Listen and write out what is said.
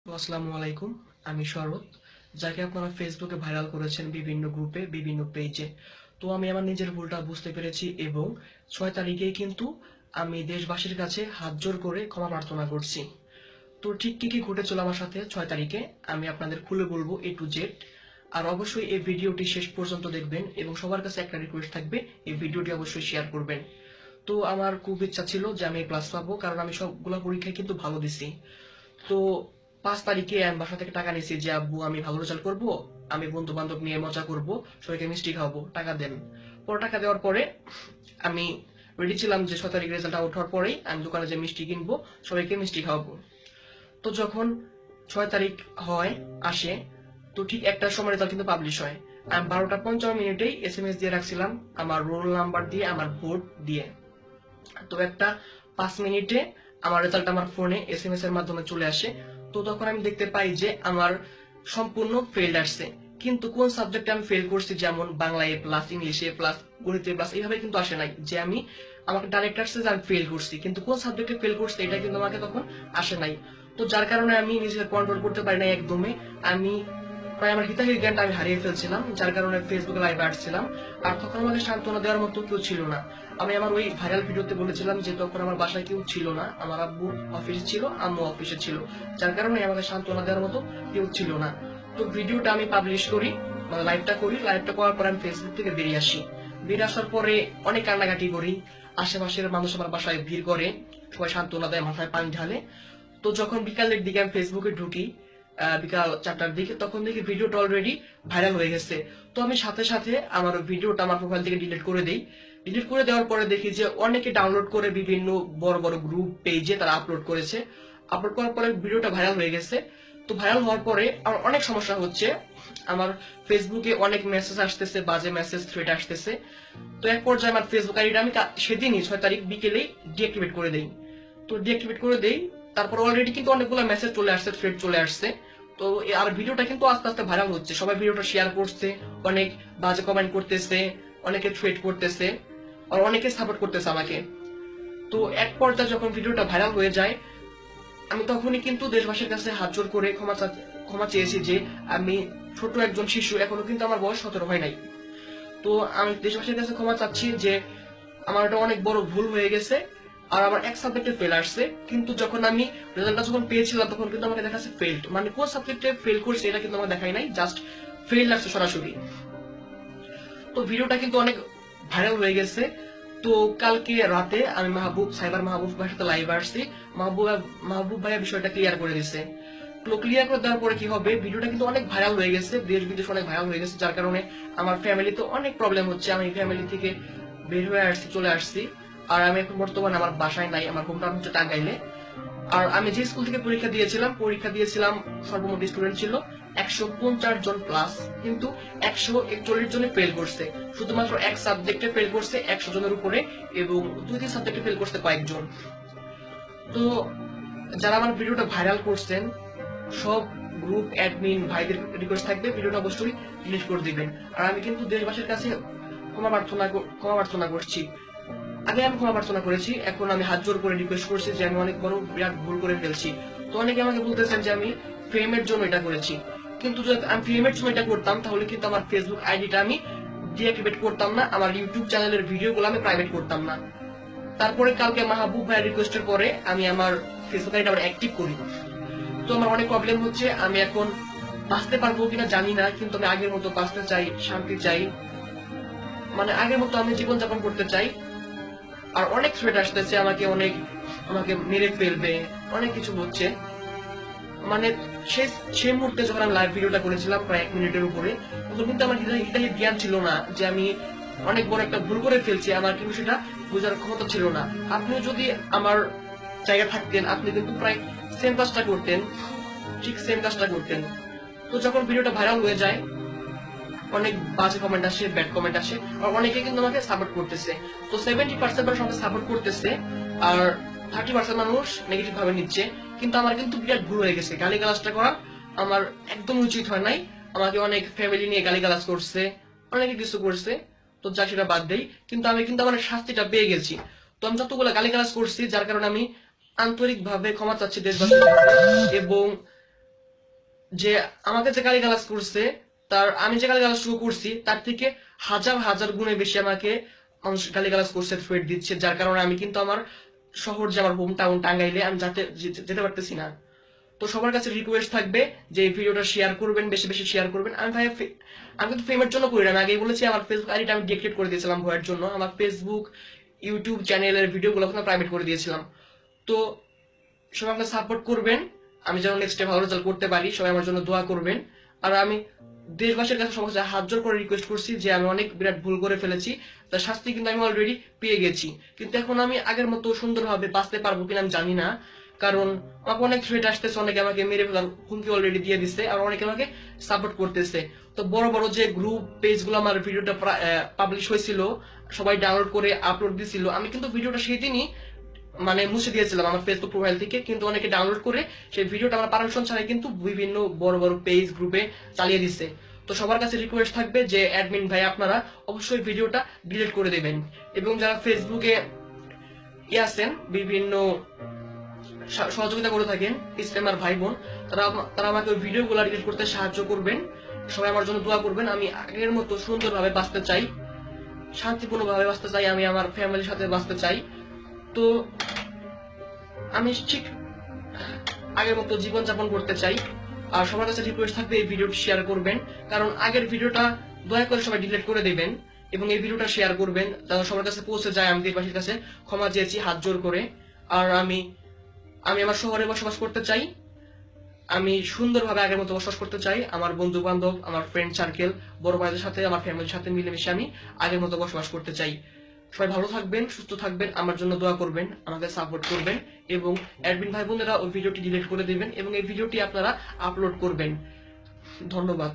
আসসালামু আলাইকুম। আমি শরৎ, যাকে আপনারা ফেসবুকে ভাইরাল করেছেন বিভিন্ন গ্রুপে বিভিন্ন পেজে। তো আমি আমার নিজের ভুলটা বুঝতে পেরেছি এবং 6 তারিখেই কিন্তু আমি দেশবাসীর কাছে হাত জোর করে ক্ষমা প্রার্থনা করছি। তো ঠিক কি কি ঘটেছিল আমার সাথে 6 তারিখে আমি আপনাদের খুলে বলবো A to Z। আর অবশ্যই এই ভিডিওটি শেষ পর্যন্ত দেখবেন এবং সবার কাছে একটা রিকোয়েস্ট থাকবে, এই ভিডিওটি অবশ্যই শেয়ার করবেন। তো আমার খুব ইচ্ছা ছিল যে আমি ক্লাস পাবো, কারণ আমি সবগুলো পরীক্ষায় কিন্তু ভালো দিছি। তো 5 তারিখে আমি বাসা থেকে টাকা নিয়েছি যে আব্বু আমি ভালো রেজাল্ট করব, আমি বন্ধু বান্ধব নিয়ে মজা করব, সবাইকে মিষ্টি খাওয়াবো, টাকা দেন। পরে টাকা দেওয়ার পরে আমি রেডি ছিলাম যে 6 তারিখ রেজাল্ট আউট হওয়ার পরেই আমি দোকানে যে মিষ্টি কিনবো, সবাইকে মিষ্টি খাওয়াবো। তো যখন 6 তারিখ হয় আসে, তো ঠিক একটার সময় রেজাল্ট কিন্তু পাবলিশ হয়। আমি 12টা 55 মিনিটেই SMS দিয়ে রাখছিলাম আমার রোল নাম্বার দিয়ে, আমার ভোট দিয়ে। তো একটা 5 মিনিটে আমার রেজাল্ট আমার ফোনে SMS এর মাধ্যমে চলে আসে। তো তখন আমি দেখতে পাই যে আমার সম্পূর্ণ ফেইল্ড আসছে, কিন্তু কোন সাবজেক্টে আমি ফেল করছি, যেমন বাংলা A+, ইংলিশ A+, গণিত A+, এইভাবে কিন্তু আসে নাই যে আমি, আমাকে ডাইরেক্ট আসছে যে আমি ফেল করছি, কিন্তু কোন সাবজেক্টে ফেল করছি এটা কিন্তু আমাকে তখন আসে নাই। তো যার কারণে আমি নিজেকে কন্ট্রোল করতে পারি নাই একদমই। আমি প্রায় আমার হিতাহিত জ্ঞানটা আমি হারিয়ে ফেলছিলাম, যার কারণে ফেসবুকে লাইভে আসছিলাম। আর তখন আমাকে সান্ত্বনা দেওয়ার মতো কেউ ছিল না। আমি আমার ওই ভাইরাল ভিডিওতে বলেছিলাম যে তখন আমার বাসায় কেউ ছিল না, আমার আব্বু অফিসে ছিল, আম্মু অফিসে ছিল, যার কারণে আমাকে সান্ত্বনা দেওয়ার মতো কেউ ছিল না। তো ভিডিওটা আমি পাবলিশ করি, মানে লাইভটা করি, লাইভটা করার পর আমি ফেসবুক থেকে বেরিয়ে আসি। বেরিয়ে আসার পরে অনেক কান্নাকাটি করি, আশেপাশের মানুষ আমার বাসায় ভিড় করে, সবাই সান্ত্বনা দেয়, মাথায় পানি ঢালে। তো যখন বিকালের দিকে আমি ফেসবুকে ঢুকি, বিকাল 4টার দিকে, তখন দেখি ভিডিওটা অলরেডি ভাইরাল হয়ে গেছে। তো আমি সাথে সাথে আমার ভিডিওটা আমার প্রোফাইল থেকে ডিলিট করে দিই। ডিলিট করে দেওয়ার পরে দেখি যে অনেকে ডাউনলোড করে বিভিন্ন বড় বড় গ্রুপ পেজে তারা আপলোড করেছে। আপলোড করার পরে ভিডিওটা ভাইরাল হয়ে গেছে। তো ভাইরাল হওয়ার পরে আমার অনেক সমস্যা হচ্ছে, আমার ফেসবুকে অনেক মেসেজ আসতেছে, বাজে মেসেজ, থ্রেট আসতেছে। তো এক পর্যায়ে আমার ফেসবুক আইডিটা আমি সেদিনই 6 তারিখ বিকেলেই ডিঅ্যাক্টিভেট করে দেই। তো ডিঅ্যাক্টিভেট করে দেই, তারপর অলরেডি কিন্তু অনেকগুলো মেসেজ চলে আসছে, থ্রেড চলে আসছে। তো আর ভিডিওটা কিন্তু আস্তে আস্তে ভাইরাল হচ্ছে, সবাই ভিডিওটা শেয়ার করছে, অনেক বাজে কমেন্ট করতেছে, অনেকে থ্রেড করতেছে, আর অনেকে সাপোর্ট করতেছে আমাকে। তো এক পর্যায়ে যখন ভিডিওটা ভাইরাল হয়ে যায়, আমি তখনই কিন্তু দেশবাসীর কাছে হাত জোর করে ক্ষমা চেয়েছি যে আমি ছোট একজন শিশু, এখনো কিন্তু আমার বয়স 17 হয় নাই। তো আমি দেশবাসীর কাছে ক্ষমা চাচ্ছি যে আমার এটা অনেক বড় ভুল হয়ে গেছে। আর আমার এক সাবজেক্টে ফেল আসছে, কিন্তু যখন আমি রেজাল্টটা যখন পেয়েছিলাম তখন কিন্তু আমাকে দেখাচ্ছে ফেলড, মানে কোন সাবজেক্টে ফেল করছে এটা কিন্তু আমাকে দেখাই নাই, জাস্ট ফেল আসছে সরাসরি। তো ভিডিওটা কিন্তু অনেক ভাইরাল হয়ে গেছে। তো কালকে রাতে আমি সাইবার মাহবুব ভাইয়ের সাথে লাইভ আসছি। মাহবুব ভাইয়া বিষয়টা ক্লিয়ার করে দিছে। ক্লিয়ার করে দেওয়ার পরে কি হবে, ভিডিওটা কিন্তু অনেক ভাইরাল হয়ে গেছে, দেশ বিদেশ অনেক ভাইরাল হয়ে গেছে, যার কারণে আমার ফ্যামিলিতে অনেক প্রবলেম হচ্ছে। আমি ফ্যামিলি থেকে বের হয়ে আসছি, চলে আসছি। আর আমি এখন বর্তমানে আমার বাসায় নাই, আমার হোম টাউন হচ্ছে টাঙ্গাইলে। আর আমি যে স্কুল থেকে পরীক্ষা দিয়েছিলাম সর্বমোট স্টুডেন্ট ছিল 150 জন প্লাস, কিন্তু 141 জনে ফেল করছে। শুধুমাত্র এক সাবজেক্টে ফেল করছে 100 জনের উপরে, এবং 2-3 সাবজেক্টে ফেল করছে কয়েকজন। তো যারা আমার ভিডিওটা ভাইরাল করছেন, সব গ্রুপ অ্যাডমিন ভাইদের রিকোয়েস্ট থাকবে ভিডিওটা অবশ্যই ডিলিট করে দিবেন। আর আমি কিন্তু দেশবাসীর কাছে ক্ষমা প্রার্থনা করছি। আগে আমি ক্ষমা প্রার্থনা করেছি, এখন আমি হাত জোর করে রিকোয়েস্ট করছি যে আমি অনেক বড় বিরাট ভুল করে ফেলছি। তো অনেকে আমাকে বলতেছেন যে আমি ফেমের জন্য এটা করেছি, কিন্তু যদি আমি ফেমের জন্য এটা করতাম তাহলে কিন্তু আমার ফেসবুক আইডিটা আমি ডিঅ্যাক্টিভেট করতাম না, আমার ইউটিউব চ্যানেলের ভিডিওগুলো আমি প্রাইভেট করতাম না। তারপরে কালকে মাহবুব ভাইয়ের রিকোয়েস্টের পরে আমি আমার ফেসবুক আইডি আবার অ্যাক্টিভ করি। তো আমার অনেক প্রবলেম হচ্ছে, আমি এখন বাঁচতে পারবো কিনা জানি না, কিন্তু আমি আগের মতো বাঁচতে চাই, শান্তি চাই, মানে আগের মতো আমি জীবনযাপন করতে চাই। আর অনেক থ্রেট আসতেছে, আমাকে মেরে ফেলবে, অনেক কিছু হচ্ছে। মানে সেই মুহূর্তে যখন আমি লাইভ ভিডিওটা করেছিলাম প্রায় 1 মিনিটের উপরে, তখন কিন্তু আমার হিতাহিত জ্ঞান ছিল না যে আমি অনেক বড় একটা ভুল করে ফেলছি, আমার কিন্তু সেটা বোঝার ক্ষমতা ছিল না। আপনিও যদি আমার জায়গা থাকতেন, আপনি কিন্তু প্রায় সেম কাজটা করতেন, ঠিক সেম কাজটা করতেন। তো যখন ভিডিওটা ভাইরাল হয়ে যায়, অনেক বাজে কমেন্ট আসে, ব্যাড কমেন্ট আসে, আর অনেকে কিন্তু আমাকে সাপোর্ট করতেছে। তো 70% মানুষ আমাকে সাপোর্ট করতেছে, আর 30% মানুষ নেগেটিভ ভাবে নিচ্ছে। কিন্তু আমার কিন্তু বিরাট ভুল হয়ে গেছে, গালিগালাজটা করা আমার একদম উচিত হয় নাই। আমাকে অনেক ফ্যামিলি নিয়ে গালিগালাজ করছে, অনেকে কিছু করছে। তো যা সেটা বাদ দেই, কিন্তু আমি কিন্তু আমার শাস্তিটা পেয়ে গেছি। তো আমি যতগুলো গালিগালাজ করছি, যার কারণে আমি আন্তরিকভাবে ক্ষমা চাচ্ছি দেশবাসীর কাছে। এবং যে আমাকে যে গালিগালাজ করছে, তার আমি যে গালিগালাজটুকু করছি তার থেকে হাজার হাজার গুণে বেশি আমাকে মানুষ গালিগালাজ করছে, থ্রেট দিচ্ছে, যার কারণে আমি কিন্তু আমার শহর যে আমার হোম টাউন টাঙ্গাইলে আমি যেতে পারতেছি না। তো সবার কাছে রিকোয়েস্ট থাকবে যে এই ভিডিওটা শেয়ার করবেন, বেশি বেশি শেয়ার করবেন। আমি কিন্তু ফেমের জন্য করি না, আমি আগেই বলেছি আমার ফেসবুক আইডিটা আমি ডিএক্টিভেট করে দিয়েছিলাম ভয়ের জন্য। আমার ফেসবুক ইউটিউব চ্যানেলের ভিডিওগুলো কিন্তু প্রাইভেট করে দিয়েছিলাম। তো সবাই আমাকে সাপোর্ট করবেন, আমি যেন নেক্সটে ভালো রেজাল্ট করতে পারি, সবাই আমার জন্য দোয়া করবেন। আর আমি দেশবাসীর কাছে সবার কাছে হাত জোর করে রিকোয়েস্ট করছি যে আমি অনেক বিরাট ভুল করে ফেলেছি, তার শাস্তি কিন্তু আমি অলরেডি পেয়ে গেছি। কিন্তু এখন আমি আগের মতো সুন্দরভাবে বাঁচতে পারবো কিনা আমি জানি না, কারণ আমাকে অনেক থ্রেট আসতেছে, অনেকে আমাকে মেরে ফেলার হুমকি অলরেডি দিয়ে দিচ্ছে, আর অনেকে আমাকে সাপোর্ট করতেছে। তো বড় বড় যে গ্রুপ পেজগুলো আমার ভিডিওটা পাবলিশ হয়েছিল, সবাই ডাউনলোড করে আপলোড দিছিল, আমি কিন্তু ভিডিওটা সেই দিনই মানে মুছে দিয়েছিলাম আমার ফেসবুক প্রোফাইল থেকে, কিন্তু অনেকে ডাউনলোড করে সেই ভিডিওটা আমার পারমিশন ছাড়াই কিন্তু বিভিন্ন বড় বড় পেজ গ্রুপে চালিয়ে দিচ্ছে। তো সবার কাছে রিকোয়েস্ট থাকবে যে অ্যাডমিন ভাই আপনারা অবশ্যই ভিডিওটা ডিলিট করে দেবেন, এবং যারা ফেসবুকে আছেন বিভিন্ন সহযোগিতা করে থাকেন স্প্যামার ভাই বোন, তারা তারা আমাকে ওই ভিডিওগুলো ডিলিট করতে সাহায্য করবেন। সবাই আমার জন্য দোয়া করবেন। আমি আগের মতো সুন্দরভাবে বাঁচতে চাই, শান্তিপূর্ণভাবে বাঁচতে চাই, আমি আমার ফ্যামিলির সাথে বাঁচতে চাই। তো আমি ঠিক আগের মতো জীবনযাপন করতে চাই। আর সবার কাছে রিকোয়েস্ট থাকবে এই ভিডিওটি শেয়ার করবেন, কারণ আগের ভিডিওটা দয়া করে সবাই ডিলিট করে দেবেন এবং এই ভিডিওটা শেয়ার করবেন, যেন সবার কাছে পৌঁছে যায়। আমি দেশবাসীর কাছে ক্ষমা চেয়েছি হাত জোর করে। আর আমি আমি আমার শহরে বসবাস করতে চাই, আমি সুন্দরভাবে আগের মতো বসবাস করতে চাই। আমার বন্ধু বান্ধব, আমার ফ্রেন্ড সার্কেল, বড় ভাইদের সাথে, আমার ফ্যামিলির সাথে মিলেমিশে আমি আগের মতো বসবাস করতে চাই। সবাই ভালো থাকবেন, সুস্থ থাকবেন, আমার জন্য দোয়া করবেন, আমাকে সাপোর্ট করবেন, এবং অ্যাডমিন ভাই বোনেরা ওই ভিডিওটি ডিলিট করে দিবেন এবং এই ভিডিওটি আপনারা আপলোড করবেন। ধন্যবাদ।